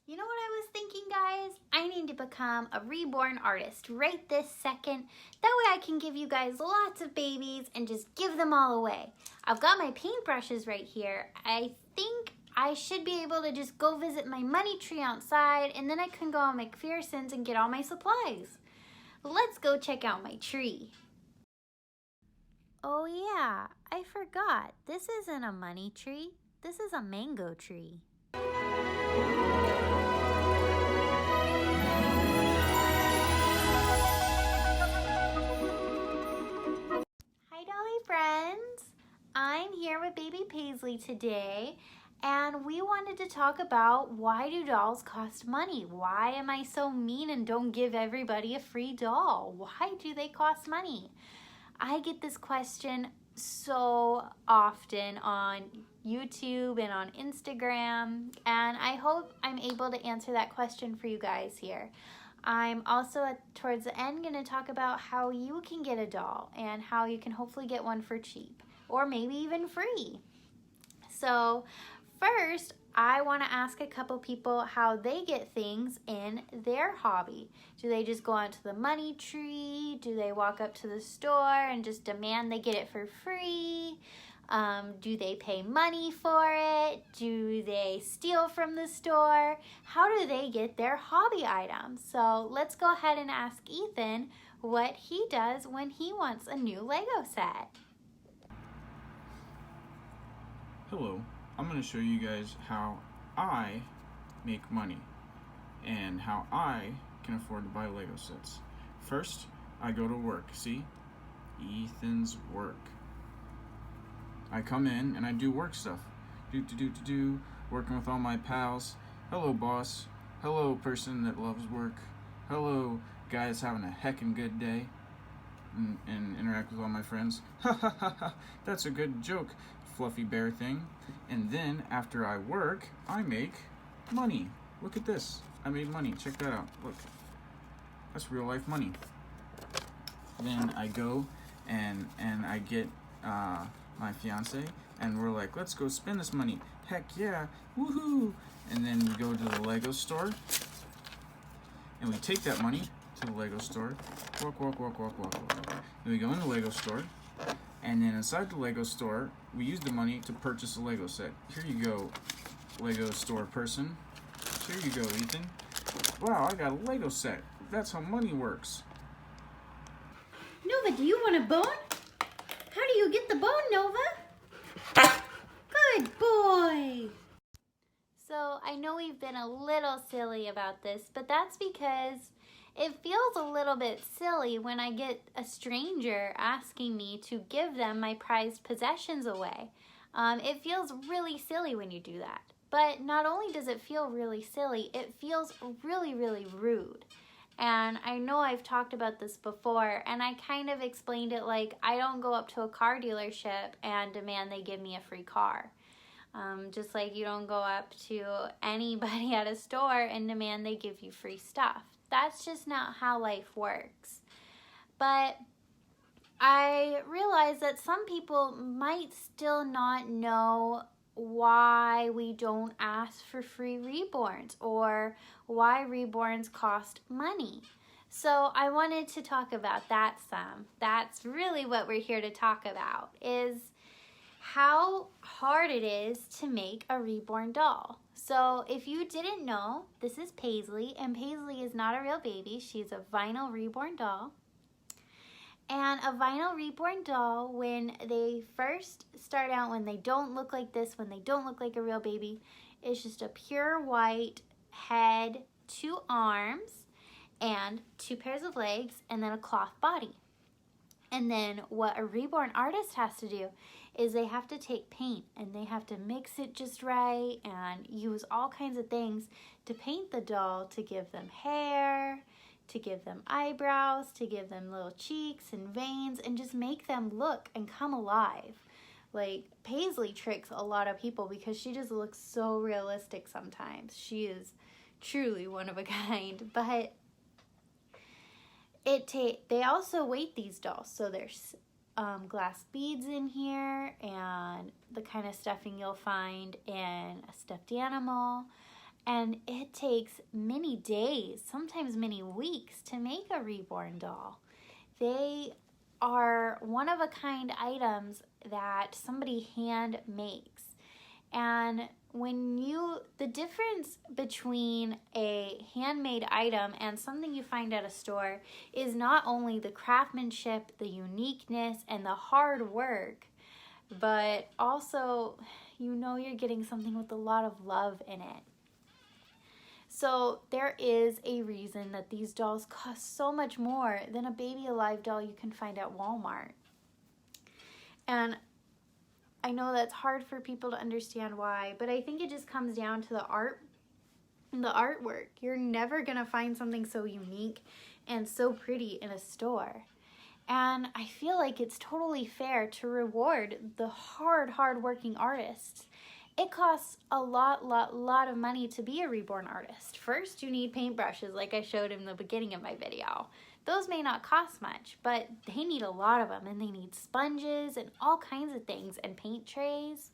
You know what I was thinking, guys? I need to become a reborn artist right this second. That way I can give you guys lots of babies and just give them all away. I've got my paintbrushes right here. I think I should be able to just go visit my money tree outside, and then I can go on McPherson's and get all my supplies. Let's go check out my tree. Oh yeah, I forgot. This isn't a money tree. This is a mango tree. Hi Dolly friends! I'm here with baby Paisley today, and we wanted to talk about why do dolls cost money? Why am I so mean and don't give everybody a free doll? Why do they cost money? I get this question so often on YouTube and on Instagram, and I hope I'm able to answer that question for you guys here. I'm also towards the end going to talk about how you can get a doll and how you can hopefully get one for cheap or maybe even free. So first, I want to ask a couple people how they get things in their hobby. Do they just go onto the money tree? Do they walk up to the store and just demand they get it for free? Do they pay money for it? Do they steal from the store? How do they get their hobby items? So let's go ahead and ask Ethan what he does when he wants a new Lego set. Hello, I'm going to show you guys how I make money and how I can afford to buy Lego sets. First, I go to work. See? Ethan's work. I come in and I do work stuff. Working with all my pals. Hello, boss. Hello, person that loves work. Hello, guy that's having a heckin' good day. And interact with all my friends. Ha ha ha ha, that's a good joke, fluffy bear thing. And then after I work, I make money. Look at this. I made money. Check that out. Look. That's real life money. Then I go and I get my fiance, and we're like, let's go spend this money. Heck yeah, woohoo! And then we go to the Lego store, and we take that money to the Lego store. Walk. Then we go in the Lego store, and then inside the Lego store, we use the money to purchase a Lego set. Here you go, Lego store person. Here you go, Ethan. Wow, I got a Lego set. That's how money works. Nova, do you want a bone? How do you get the bone, Nova? Good boy. So I know we've been a little silly about this, but that's because it feels a little bit silly when I get a stranger asking me to give them my prized possessions away. It feels really silly when you do that. But not only does it feel really silly, it feels really, really rude. And I know I've talked about this before, and I kind of explained it like I don't go up to a car dealership and demand they give me a free car. Just like you don't go up to anybody at a store and demand they give you free stuff. That's just not how life works. But I realize that some people might still not know why we don't ask for free reborns or why reborns cost money. So I wanted to talk about that some. That's really what we're here to talk about, is how hard it is to make a reborn doll. So if you didn't know, this is Paisley, and Paisley is not a real baby. She's a vinyl reborn doll. And a vinyl reborn doll, when they first start out, when they don't look like this, when they don't look like a real baby, is just a pure white head, 2 arms, and 2 pairs of legs, and then a cloth body. And then what a reborn artist has to do is they have to take paint and they have to mix it just right and use all kinds of things to paint the doll, to give them hair, to give them eyebrows, to give them little cheeks and veins, and just make them look and come alive. Like, Paisley tricks a lot of people because she just looks so realistic sometimes. She is truly one of a kind. But they also weight these dolls. So there's glass beads in here and the kind of stuffing you'll find in a stuffed animal. And it takes many days, sometimes many weeks, to make a reborn doll. They are one of a kind items that somebody hand makes. And the difference between a handmade item and something you find at a store is not only the craftsmanship, the uniqueness, and the hard work, but also you're getting something with a lot of love in it. So there is a reason that these dolls cost so much more than a Baby Alive doll you can find at Walmart. And I know that's hard for people to understand why, but I think it just comes down to the artwork. You're never gonna find something so unique and so pretty in a store. And I feel like it's totally fair to reward the hard-working artists. It costs a lot of money to be a reborn artist. First, you need paintbrushes, like I showed in the beginning of my video. Those may not cost much, but they need a lot of them, and they need sponges and all kinds of things, and paint trays.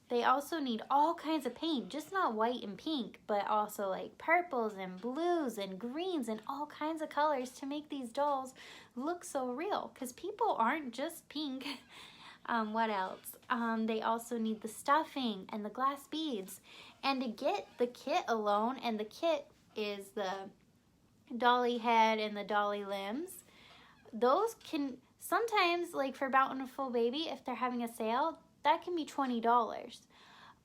They also need all kinds of paint, just not white and pink, but also like purples and blues and greens and all kinds of colors to make these dolls look so real, because people aren't just pink. What else? They also need the stuffing and the glass beads. And to get the kit alone, and the kit is the dolly head and the dolly limbs, those can sometimes, like for Bountiful Baby, if they're having a sale, that can be $20.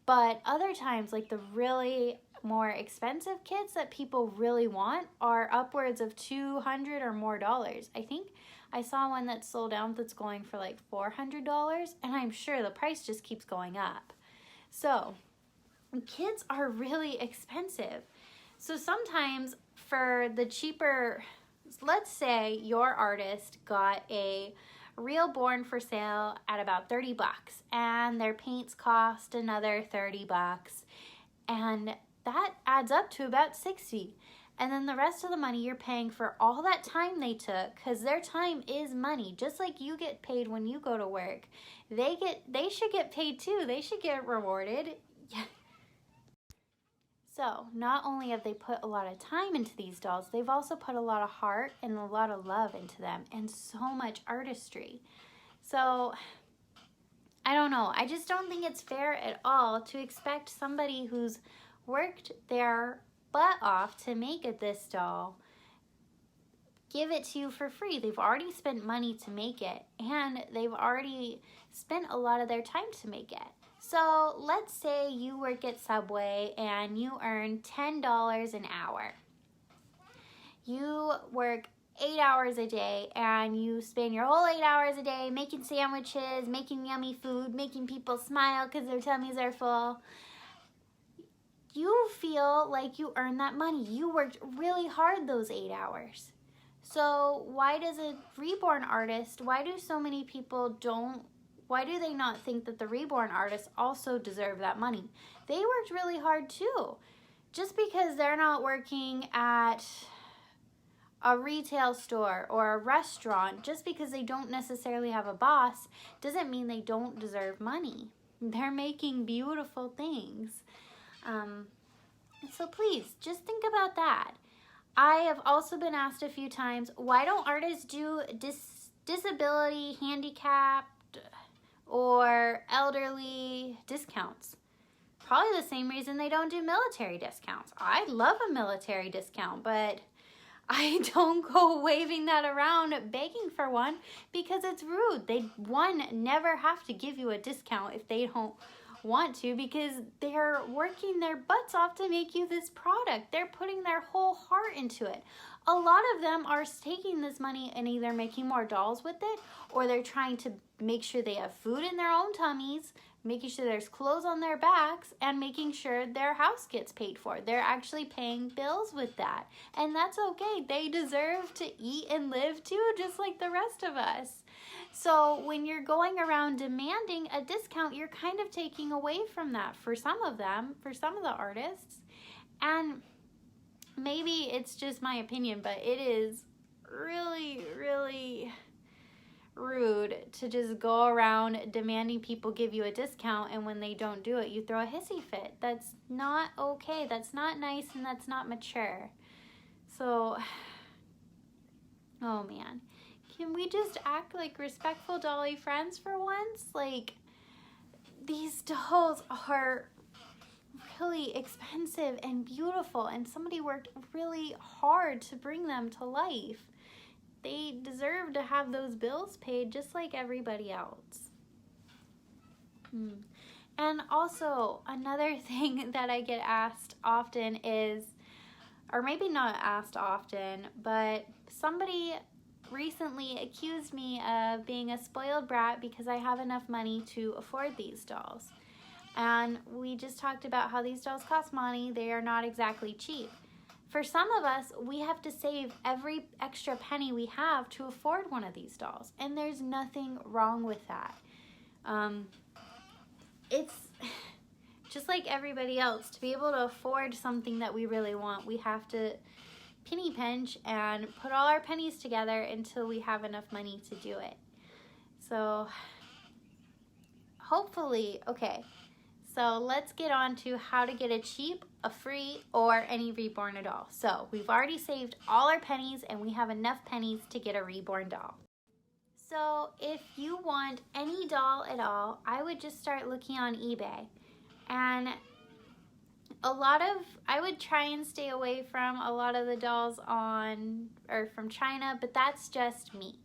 But other times, like the really more expensive kits that people really want, are upwards of $200 or more dollars. I think I saw one that sold out that's going for like $400, and I'm sure the price just keeps going up. So kits are really expensive. So sometimes for the cheaper, let's say your artist got a Reborn for sale at about $30, and their paints cost another $30, and that adds up to about $60. And then the rest of the money you're paying for all that time they took, because their time is money. Just like you get paid when you go to work, they should get paid too. They should get rewarded. Yeah. So not only have they put a lot of time into these dolls, they've also put a lot of heart and a lot of love into them, and so much artistry. So I don't know. I just don't think it's fair at all to expect somebody who's worked their butt off to make this doll give it to you for free. They've already spent money to make it, and they've already spent a lot of their time to make it. So let's say you work at Subway and you earn $10 an hour. You work 8 hours a day, and you spend your whole 8 hours a day making sandwiches, making yummy food, making people smile because their tummies are full. You feel like you earned that money. You worked really hard those 8 hours. So why does a reborn artist, why do so many people why do they not think that the reborn artists also deserve that money? They worked really hard too. Just because they're not working at a retail store or a restaurant, just because they don't necessarily have a boss, doesn't mean they don't deserve money. They're making beautiful things. So please, just think about that. I have also been asked a few times, why don't artists do disability, handicapped, or elderly discounts? Probably the same reason they don't do military discounts. I love a military discount, but I don't go waving that around begging for one, because it's rude. They, never have to give you a discount if they don't want to, because they're working their butts off to make you this product. They're putting their whole heart into it. A lot of them are taking this money and either making more dolls with it, or they're trying to make sure they have food in their own tummies, making sure there's clothes on their backs, and making sure their house gets paid for. They're actually paying bills with that. And that's okay. They deserve to eat and live too, just like the rest of us. So when you're going around demanding a discount, you're kind of taking away from that for some of them, for some of the artists. And maybe it's just my opinion, but it is really, really, rude to just go around demanding people give you a discount, and when they don't do it, you throw a hissy fit. That's not okay. That's not nice, and that's not mature. So, oh man. Can we just act like respectful dolly friends for once? Like, these dolls are really expensive and beautiful, and somebody worked really hard to bring them to life. They deserve to have those bills paid just like everybody else. And also, another thing that I get asked often is, or maybe not asked often, but somebody recently accused me of being a spoiled brat because I have enough money to afford these dolls. And we just talked about how these dolls cost money. They are not exactly cheap. For some of us, we have to save every extra penny we have to afford one of these dolls. And there's nothing wrong with that. It's just like everybody else. To be able to afford something that we really want, we have to penny pinch and put all our pennies together until we have enough money to do it. So hopefully, okay. So let's get on to how to get a cheap, a free, or any Reborn doll. So we've already saved all our pennies and we have enough pennies to get a Reborn doll. So if you want any doll at all, I would just start looking on eBay. And I would try and stay away from a lot of the dolls from China, but that's just me.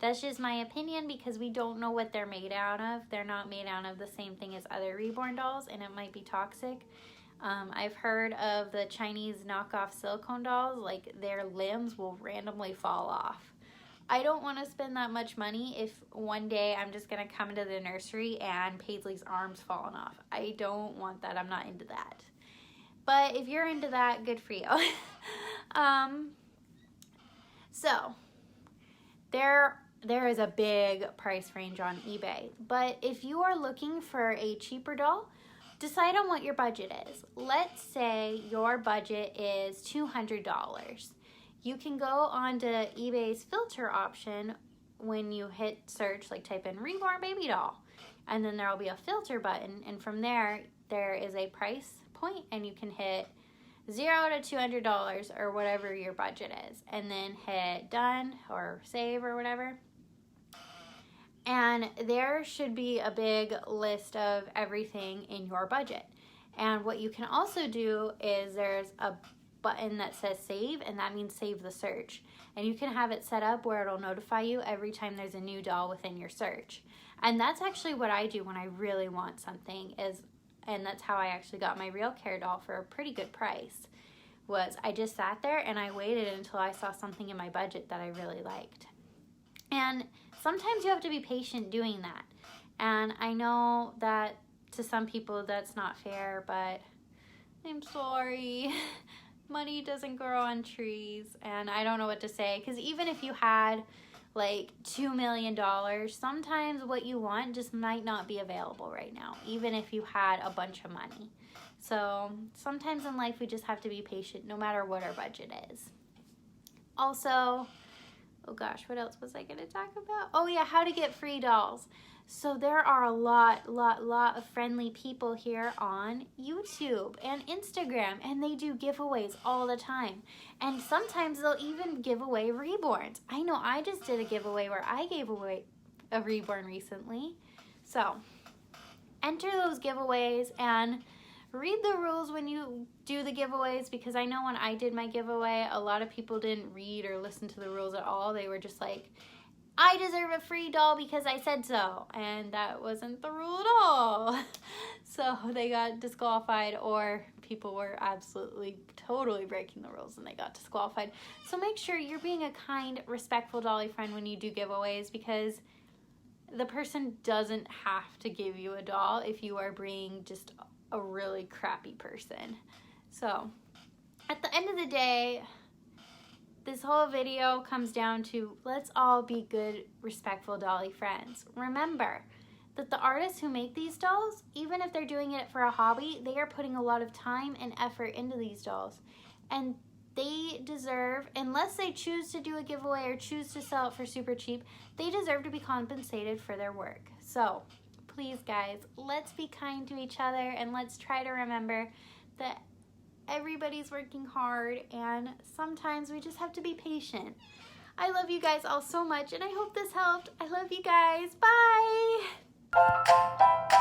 That's just my opinion because we don't know what they're made out of. They're not made out of the same thing as other Reborn dolls, and it might be toxic. I've heard of the Chinese knockoff silicone dolls, like their limbs will randomly fall off. I don't want to spend that much money if one day I'm just going to come into the nursery and Paisley's arm's falling off. I don't want that. I'm not into that. But if you're into that, good for you. So there is a big price range on eBay. But if you are looking for a cheaper doll, decide on what your budget is. Let's say your budget is $200. You can go onto eBay's filter option when you hit search, like type in Reborn baby doll, and then there will be a filter button, and from there is a price point, and you can hit $0 to $200 or whatever your budget is, and then hit done or save or whatever. And there should be a big list of everything in your budget. And what you can also do is there's a button that says save, and that means save the search. And you can have it set up where it'll notify you every time there's a new doll within your search. And that's actually what I do when I really want something, and that's how I actually got my Real Care doll for a pretty good price. Was I just sat there and I waited until I saw something in my budget that I really liked. And sometimes you have to be patient doing that. And I know that to some people that's not fair, but I'm sorry. Money doesn't grow on trees, and I don't know what to say, because even if you had like $2 million, sometimes what you want just might not be available right now, even if you had a bunch of money. So sometimes in life we just have to be patient no matter what our budget is. Also, oh gosh, what else was I going to talk about? Oh yeah, how to get free dolls. So there are a lot of friendly people here on YouTube and Instagram, and they do giveaways all the time. And sometimes they'll even give away Reborns. I know I just did a giveaway where I gave away a Reborn recently. So enter those giveaways and read the rules when you do the giveaways, because I know when I did my giveaway, a lot of people didn't read or listen to the rules at all. They were just like, I deserve a free doll because I said so. And that wasn't the rule at all. So they got disqualified, or people were absolutely, totally breaking the rules and they got disqualified. So make sure you're being a kind, respectful dolly friend when you do giveaways, because the person doesn't have to give you a doll if you are being just a really crappy person. So at the end of the day, this whole video comes down to, let's all be good, respectful dolly friends. Remember that the artists who make these dolls, even if they're doing it for a hobby, they are putting a lot of time and effort into these dolls. And they deserve, unless they choose to do a giveaway or choose to sell it for super cheap, they deserve to be compensated for their work. So please guys, let's be kind to each other, and let's try to remember that everybody's working hard and sometimes we just have to be patient. I love you guys all so much, and I hope this helped. I love you guys. Bye!